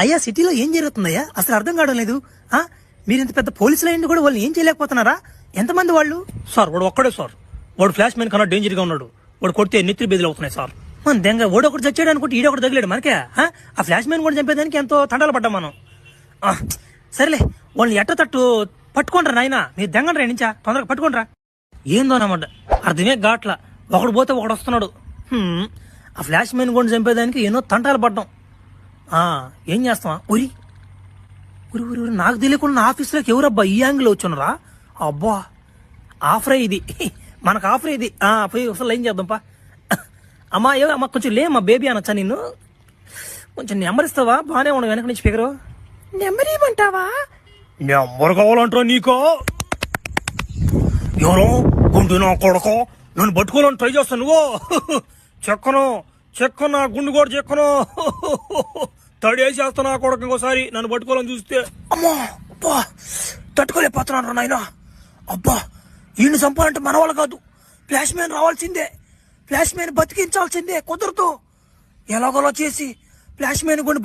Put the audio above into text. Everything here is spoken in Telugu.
అయ్యా సిటీలో ఏం జరుగుతుందయ్యా అసలు అర్థం కావడం లేదు. మీరు ఇంత పెద్ద పోలీసులు అయ్యింది కూడా వాళ్ళు ఏం చేయలేకపోతున్నారా? ఎంతమంది వాళ్ళు? సార్ వాడు ఒక్కడే సార్. వాడు ఫ్లాష్ మ్యాన్ కన్నా డేంజర్ గా ఉన్నాడు. వాడు కొడితే నెత్తి బెదిలు అవుతున్నాయి సార్. మన దెంగ ఓడొకటి చచ్చాడు అనుకుంటే ఈడొకటి తగిలాడు మనకే. ఆ ఫ్లాష్ మ్యాన్ కూడా చంపేదానికి ఎంతో తండాలు పడ్డాం మనం. సరేలే వాళ్ళని ఎట్ట తట్టు పట్టుకోండ్రా నాయన, మీరు దెంగండ్రా నుంచా తొందరగా పట్టుకోండ్రా. ఏందోనమాట అర్థమే గాట్లా, ఒకడు పోతే ఒకడు వస్తున్నాడు. ఆ ఫ్లాష్ మ్యాన్ కూడా చంపేదానికి ఎన్నో తంటాలు పడ్డాం. ఏం చేస్తావా? ఉరి ఉరి ఉరి ఉరి నాకు తెలియకుండా నా ఆఫీస్లోకి ఎవరబ్బా ఈ యాంగిల్ వచ్చున్నారా? అబ్బా ఆఫరే ఇది, మనకు ఆఫరే ఇది. పోయి అసలు ఏం చేద్దాంపా. అమ్మా అమ్మ కొంచెం లే, మా బేబీ అనొచ్చా నిన్ను? కొంచెం నెంబర్ ఇస్తావా? బాగానే ఉండవు వెనక నుంచి ఫిగరు. నెంబర్ ఇవ్వమంటావా? నెంబర్ కావాలంటారా నీకో? ఎవరో గుండు నా కొడకో, నన్ను పట్టుకోవాలని ట్రై చేస్తాను నువ్వు. చెక్కను నా గుండు కూడా చెక్కను. తడేసేస్తా నా కొడక ఇంకోసారి నన్ను పట్టుకోవాలని చూస్తే. అమ్మా అబ్బా తట్టుకోలేకపోతున్నాను నాయన. అబ్బా ఈయన చంపాలంటే మన వాళ్ళు కాదు, ఫ్లాష్ మ్యాన్ రావాల్సిందే. ఫ్లాష్ మ్యాన్ బతికించాల్సిందే. కుదరదు, ఎలాగోలా చేసి ఫ్లాష్ మ్యాన్ కొన్ని